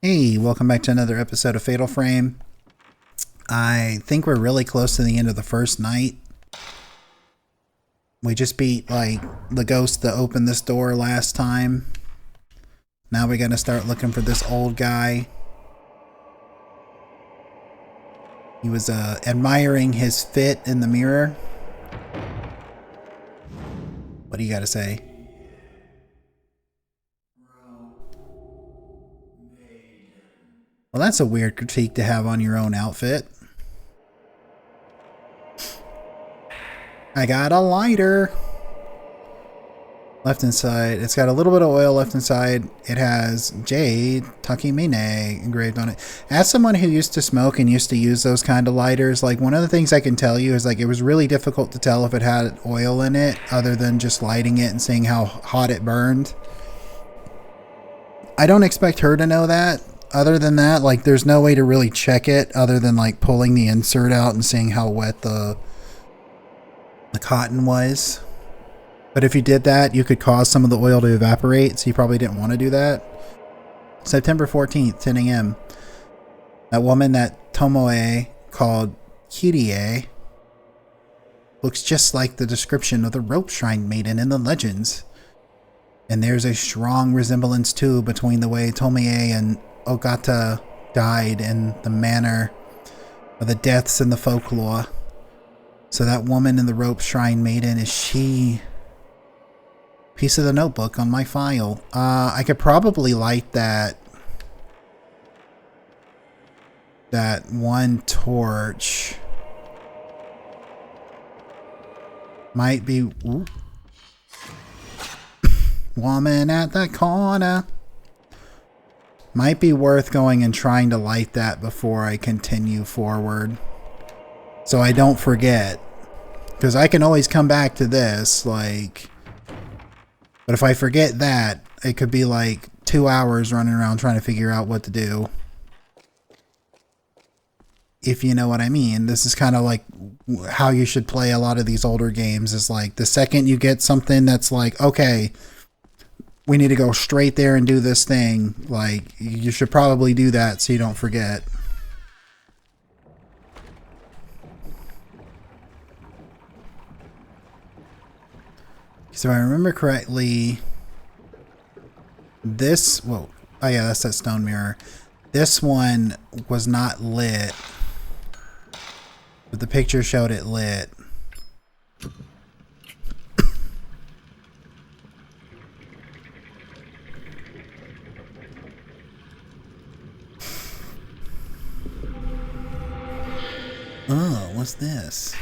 Hey, welcome back to another episode of Fatal Frame. I think we're really close to the end of the first night. We just beat, the ghost that opened this door last time. Now we're gonna start looking for this old guy. He was, admiring his fit in the mirror. What do you gotta say? Well, that's a weird critique to have on your own outfit. I got a lighter. Left inside. It's got a little bit of oil left inside. It has Jade Takimine engraved on it. As someone who used to smoke and used to use those kind of lighters, one of the things I can tell you is it was really difficult to tell if it had oil in it other than just lighting it and seeing how hot it burned. I don't expect her to know that. Other than that, there's no way to really check it other than pulling the insert out and seeing how wet the cotton was. But if you did that, you could cause some of the oil to evaporate, so you probably didn't want to do that. September 14th, 10 a.m. That woman that Tomoe called Kirie looks just like the description of the rope shrine maiden in the legends. And there's a strong resemblance too between the way Tomoe and Ogata died and the manner of the deaths in the folklore. So that woman in the rope shrine maiden, is she? Piece of the notebook on my file. I could probably light that one torch. Might be... Ooh. Woman at the corner. Might be worth going and trying to light that before I continue forward. So I don't forget. Because I can always come back to this, But if I forget that, it could be 2 hours running around trying to figure out what to do. If you know what I mean. This is kind of how you should play a lot of these older games. Is the second you get something that's okay, we need to go straight there and do this thing. You should probably do that so you don't forget. So if I remember correctly, this... Whoa. Oh yeah, that's that stone mirror. This one was not lit. But the picture showed it lit. Oh, what's this?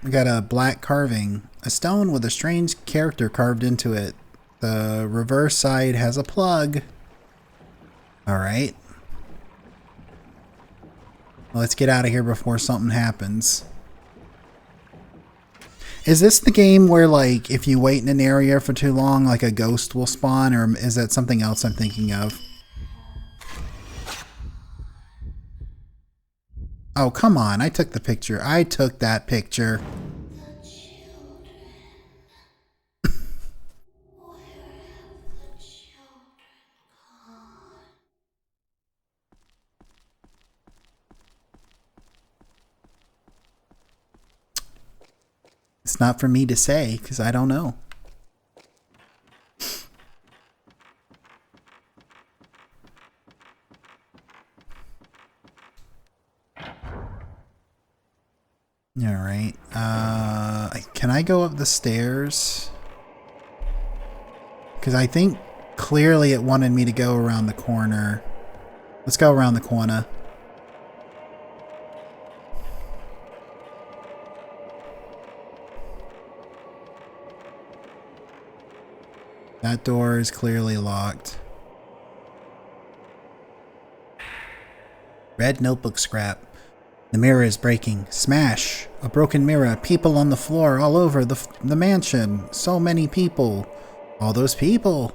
We got a black carving. A stone with a strange character carved into it. The reverse side has a plug. Alright. Well, let's get out of here before something happens. Is this the game where, if you wait in an area for too long, a ghost will spawn? Or is that something else I'm thinking of? Oh, come on. I took the picture. I took that picture. It's not for me to say, because I don't know. Alright. Can I go up the stairs? Because I think clearly it wanted me to go around the corner. Let's go around the corner. That door is clearly locked. Red notebook scrap. The mirror is breaking. Smash! A broken mirror. People on the floor all over the mansion. So many people. All those people.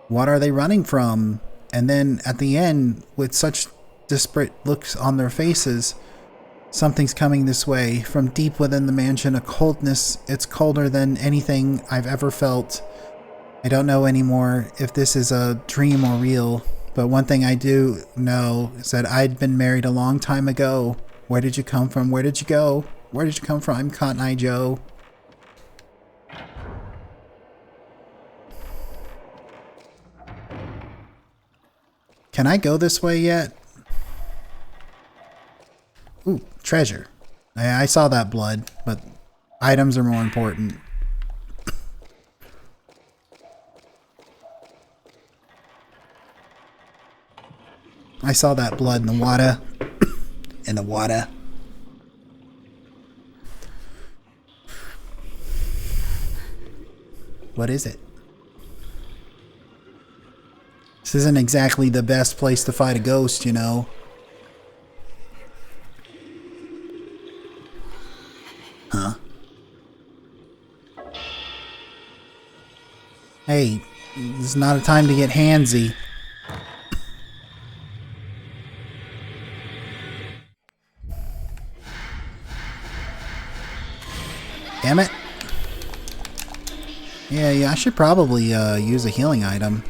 What are they running from? And then at the end, with such disparate looks on their faces, something's coming this way. From deep within the mansion, a coldness. It's colder than anything I've ever felt. I don't know anymore if this is a dream or real. But one thing I do know is that I'd been married a long time ago. Where did you come from? Where did you go? Where did you come from? I'm Cotton Eye Joe. Can I go this way yet? Ooh, treasure. I saw that blood, but items are more important. I saw that blood in the water. In the water. What is it? This isn't exactly the best place to fight a ghost, you know. Huh? Hey, this is not a time to get handsy. Damn it. Yeah, I should probably use a healing item.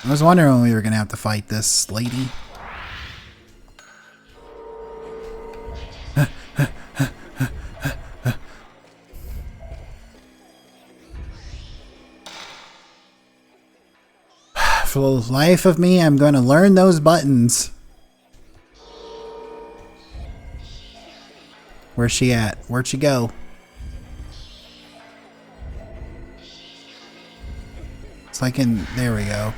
I was wondering when we were going to have to fight this lady. For the life of me, I'm going to learn those buttons. Where's she at? Where'd she go? It's like in... There we go.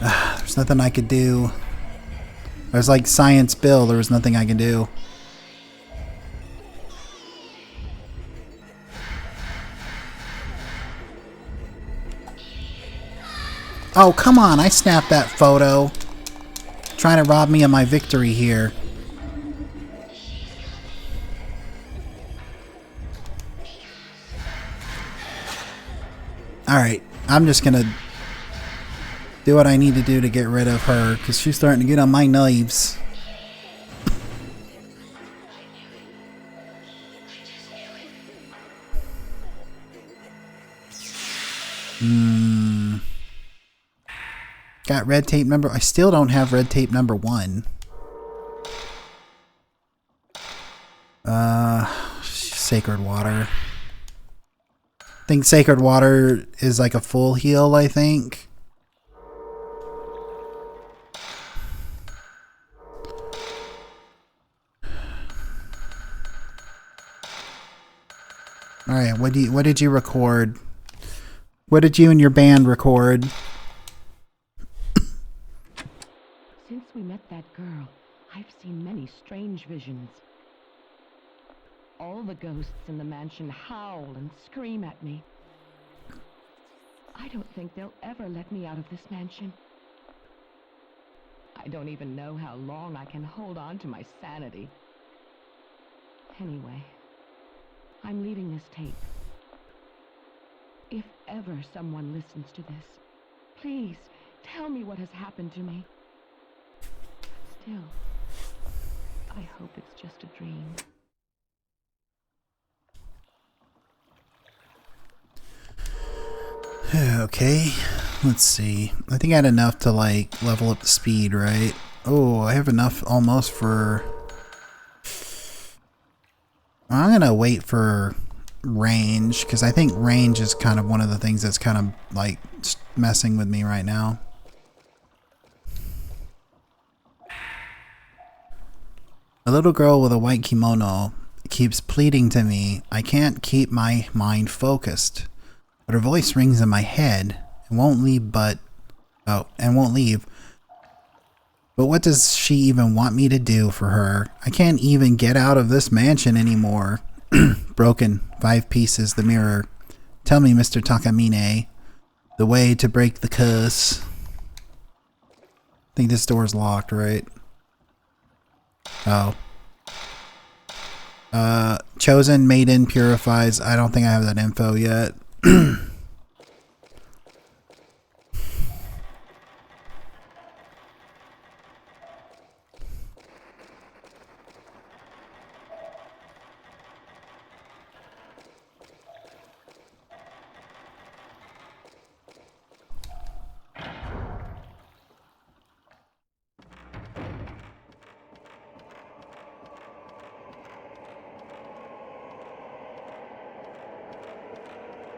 There's nothing I could do. There's like Science Bill. There was nothing I could do. Oh, come on. I snapped that photo. Trying to rob me of my victory here. Alright. I'm just gonna do what I need to do to get rid of her, because she's starting to get on my nerves. Got red tape number... I still don't have red tape number 1. Sacred water. I think sacred water is like a full heal, I think. Alright, what did you record? What did you and your band record? Since we met that girl, I've seen many strange visions. All the ghosts in the mansion howl and scream at me. I don't think they'll ever let me out of this mansion. I don't even know how long I can hold on to my sanity. Anyway, I'm leaving this tape. If ever someone listens to this, please tell me what has happened to me. Still, I hope it's just a dream. Okay, let's see. I think I had enough to like level up the speed, right? Oh, I have enough almost for... I'm gonna wait for range, because I think range is kind of one of the things that's kind of like messing with me right now. A little girl with a white kimono keeps pleading to me. I can't keep my mind focused, but her voice rings in my head and won't leave. But what does she even want me to do for her? I can't even get out of this mansion anymore. Broken, 5 pieces, the mirror. Tell me, Mr. Takamine, the way to break the curse. I think this door's locked, right? Oh. Chosen Maiden purifies. I don't think I have that info yet.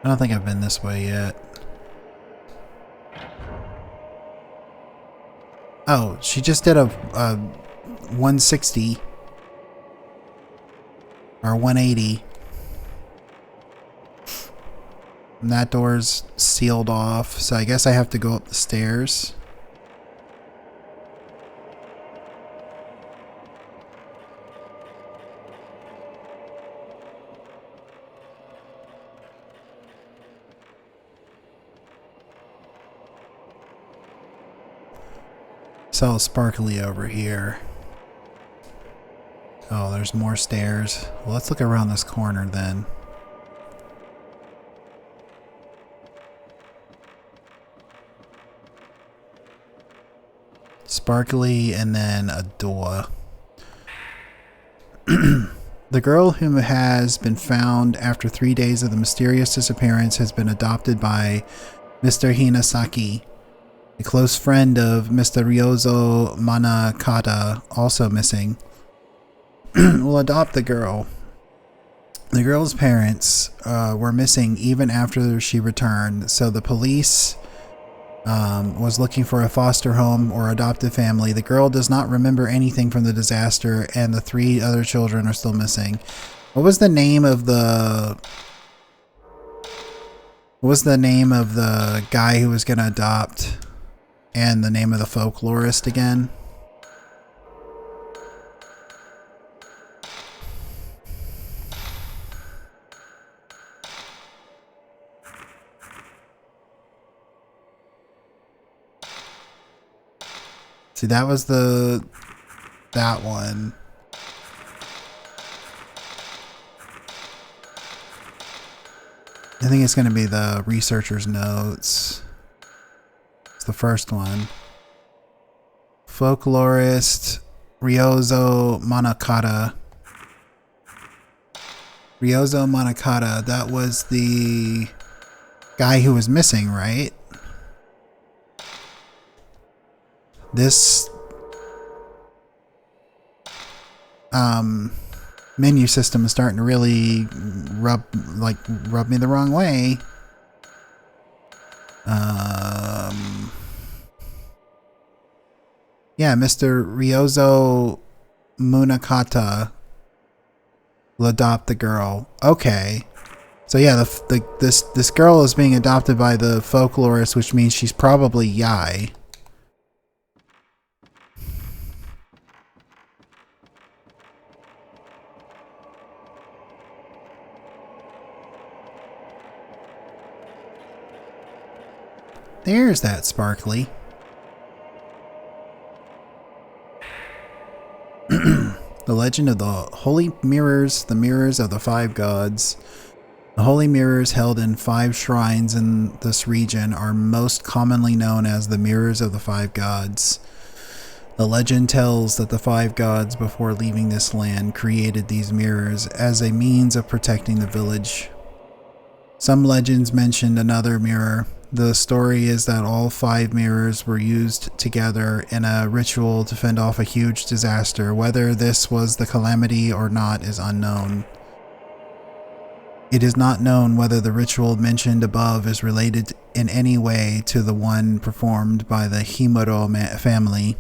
I don't think I've been this way yet. Oh, she just did a 160 or 180. And that door's sealed off, so I guess I have to go up the stairs. It's all sparkly over here. Oh, there's more stairs. Well, let's look around this corner then. Sparkly and then a door. The girl who has been found after 3 days of the mysterious disappearance has been adopted by Mr. Hinasaki, a close friend of Mr. Ryozo Manakata, also missing. Will adopt the girl. The girl's parents were missing even after she returned, so the police was looking for a foster home or adoptive family. The girl does not remember anything from the disaster, and the 3 other children are still missing. What was the name of the... What was the name of the guy who was going to adopt? And the name of the folklorist again? See, that was that one. I think it's going to be the researcher's notes. It's the first one. Folklorist Ryozo Manakata. Ryozo Manakata, that was the guy who was missing, right? This menu system is starting to really rub me the wrong way. Yeah, Mr. Ryozo Munakata will adopt the girl. Okay. So yeah, this girl is being adopted by the folklorist, which means she's probably Yai. There's that sparkly. The legend of the holy mirrors, the mirrors of the 5 gods. The holy mirrors held in 5 shrines in this region are most commonly known as the mirrors of the 5 gods. The legend tells that the 5 gods, before leaving this land, created these mirrors as a means of protecting the village. Some legends mentioned another mirror. The story is that all 5 mirrors were used together in a ritual to fend off a huge disaster. Whether this was the calamity or not is unknown. It is not known whether the ritual mentioned above is related in any way to the one performed by the Himuro family,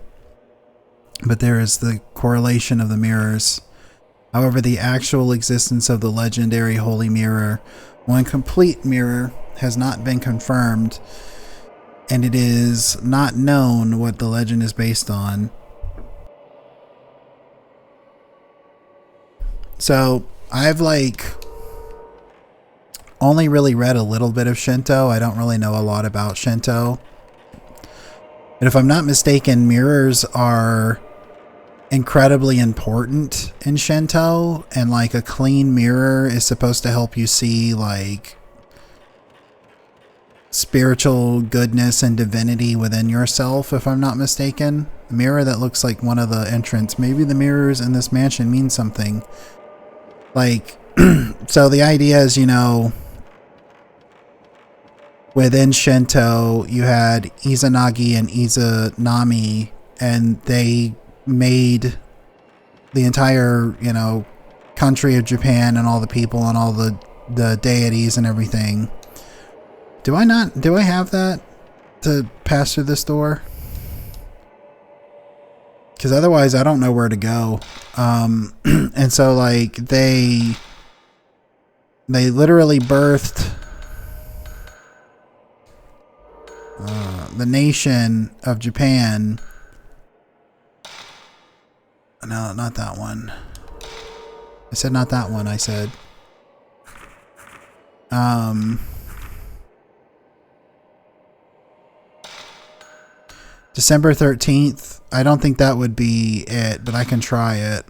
but there is the correlation of the mirrors. However, the actual existence of the legendary holy mirror, one complete mirror, has not been confirmed, and it is not known what the legend is based on. So I've only really read a little bit of Shinto. I don't really know a lot about Shinto. And if I'm not mistaken, mirrors are incredibly important in Shinto, and like a clean mirror is supposed to help you see like spiritual goodness and divinity within yourself, if I'm not mistaken. A mirror that looks like one of the entrants. Maybe the mirrors in this mansion mean something. Like, so the idea is, you know, within Shinto, you had Izanagi and Izanami, and they made the entire, you know, country of Japan and all the people and all the deities and everything Do I not? Do I have that to pass through this door? Because otherwise I don't know where to go. And so like they literally birthed the nation of Japan. No, not that one. I said not that one. I said December 13th. I don't think that would be it, but I can try it.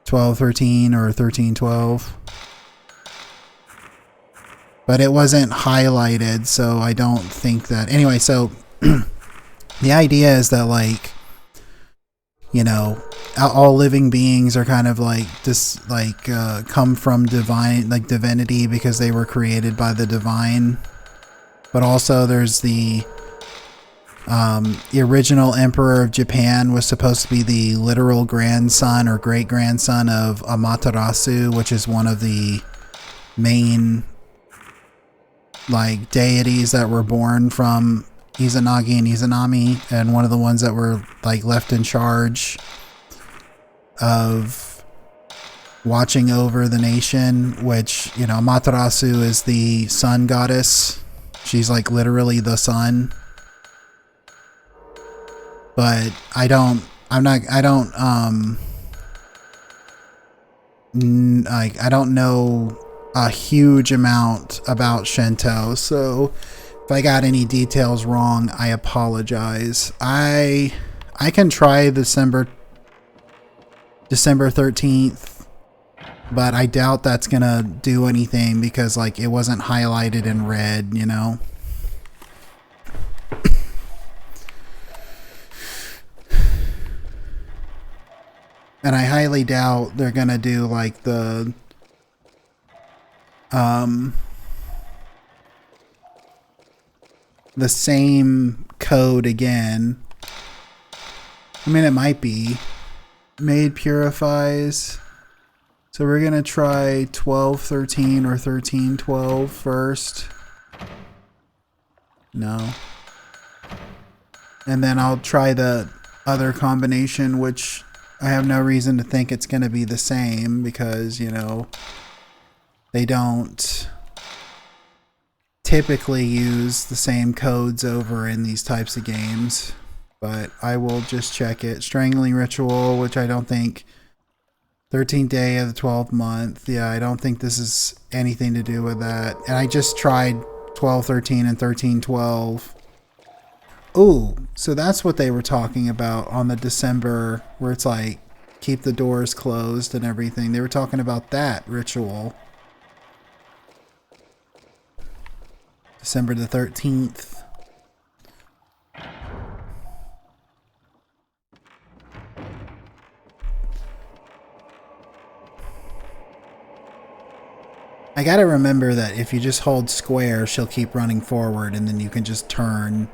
12/13 or 13/12. But it wasn't highlighted, so I don't think that. Anyway, so the idea is that, like, you know, all living beings are kind of like this, like, come from divine, like divinity, because they were created by the divine. But also there's the original emperor of Japan was supposed to be the literal grandson or great grandson of Amaterasu, which is one of the main, like, deities that were born from Izanagi and Izanami, and one of the ones that were, like, left in charge of watching over the nation, which, you know, Amaterasu is the sun goddess. She's, like, literally the sun. But I don't know a huge amount about Shinto, so if I got any details wrong, I apologize. I can try December 13th, but I doubt that's gonna do anything because, like, it wasn't highlighted in red, you know. And I highly doubt they're gonna do, like, the same code again. I mean, it might be. Made purifies. So we're gonna try 12/13 or 13/12 first. No. And then I'll try the other combination, which I have no reason to think it's going to be the same because, you know, they don't typically use the same codes over in these types of games. But I will just check it. Strangling Ritual, which I don't think... 13th day of the 12th month. Yeah, I don't think this is anything to do with that. And I just tried 12/13 and 13/12. Ooh, so that's what they were talking about on the December, where it's like, keep the doors closed and everything. They were talking about that ritual. December the 13th. I gotta remember that if you just hold square, she'll keep running forward, and then you can just turn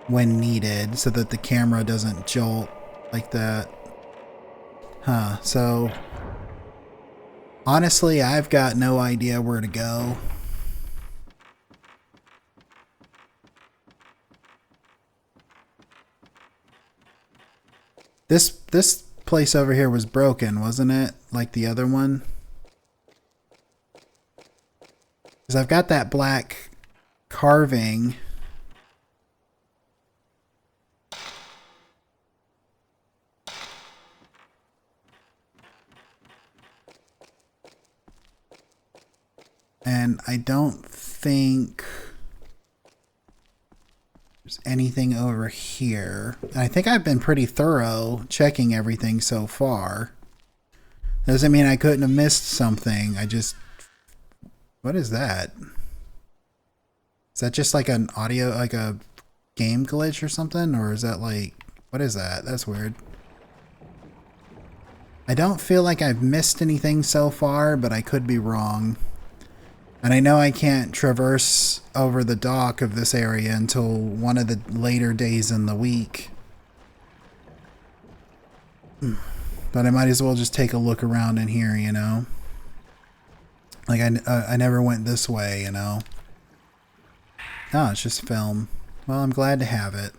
when needed so that the camera doesn't jolt like that. Huh, so honestly, I've got no idea where to go. This place over here was broken, wasn't it? Like the other one? Because I've got that black carving. And I don't think there's anything over here. And I think I've been pretty thorough checking everything so far. Doesn't mean I couldn't have missed something. I just... What is that? Is that just like an audio, like a game glitch or something? Or is that like... What is that? That's weird. I don't feel like I've missed anything so far, but I could be wrong. And I know I can't traverse over the dock of this area until one of the later days in the week. But I might as well just take a look around in here, you know? Like, I never went this way, you know? Oh, it's just film. Well, I'm glad to have it.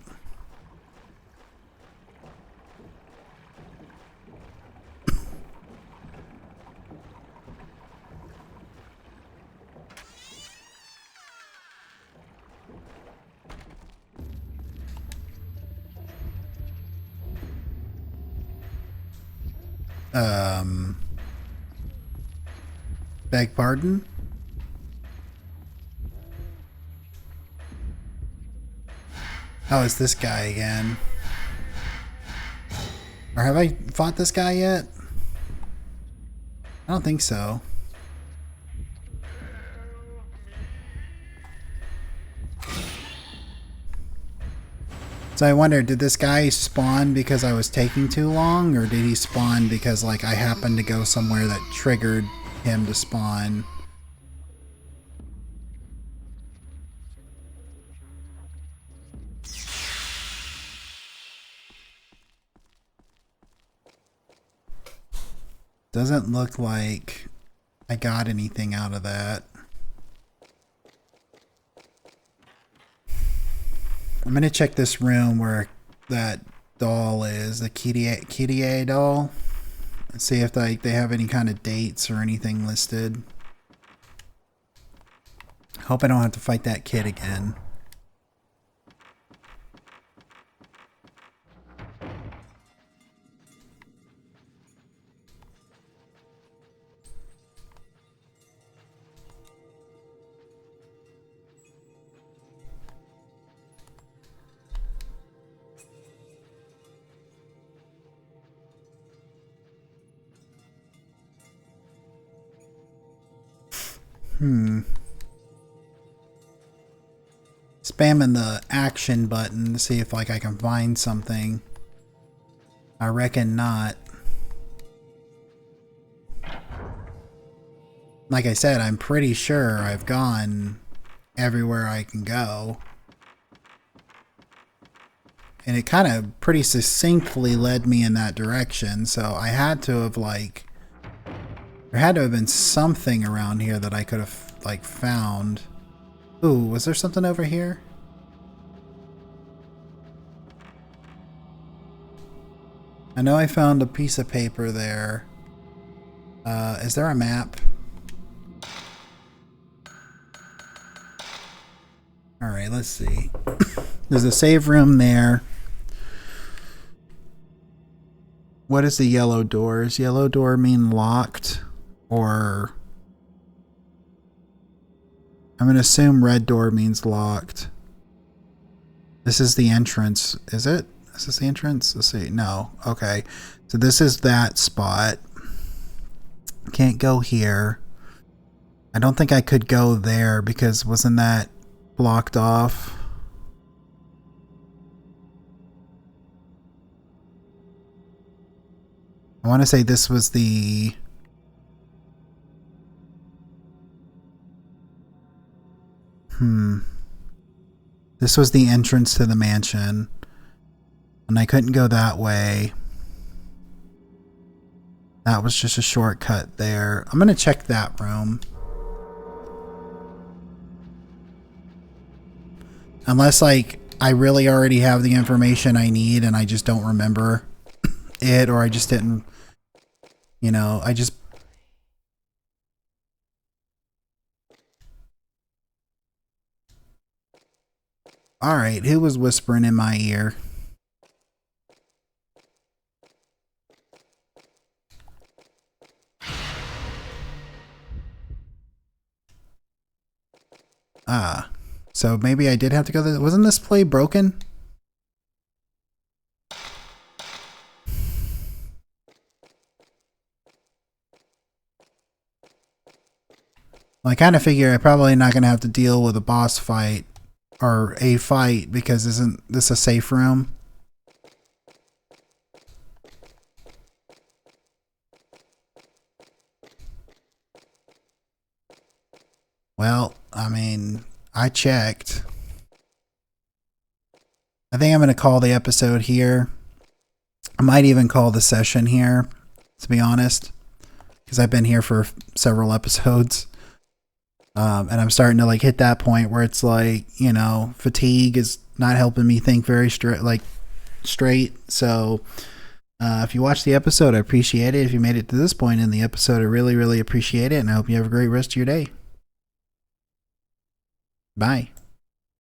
Beg pardon? Oh, it's this guy again. Or have I fought this guy yet? I don't think so. So I wonder, did this guy spawn because I was taking too long, or did he spawn because like I happened to go somewhere that triggered him to spawn? Doesn't look like I got anything out of that. I'm gonna check this room where that doll is, the Kitty doll, and see if they have any kind of dates or anything listed. Hope I don't have to fight that kid again. Spamming the action button to see if like I can find something. I reckon not. Like I said, I'm pretty sure I've gone everywhere I can go. And it kind of pretty succinctly led me in that direction, so I had to have like... There had to have been something around here that I could have like found. Ooh, was there something over here? I know I found a piece of paper there. Is there a map? Alright, let's see. There's a save room there. What is the yellow door? Does yellow door mean locked? Or... I'm going to assume red door means locked. This is the entrance. Is it? Is this the entrance? Let's see. No. Okay. So this is that spot. Can't go here. I don't think I could go there because wasn't that blocked off? I want to say this was the... This was the entrance to the mansion. And I couldn't go that way. That was just a shortcut there. I'm going to check that room. Unless, like, I really already have the information I need and I just don't remember it, or I just didn't, you know, I just... Alright, who was whispering in my ear? Ah, so maybe I did have to go there. Wasn't this play broken? Well, I kind of figure I'm probably not going to have to deal with a boss fight or a fight because isn't this a safe room? Well, I mean, I checked. I think I'm going to call the episode here. I might even call the session here, to be honest, because I've been here for several episodes. And I'm starting to like hit that point where it's like, you know, fatigue is not helping me think very straight. So if you watched the episode, I appreciate it. If you made it to this point in the episode, I really, really appreciate it. And I hope you have a great rest of your day. Bye.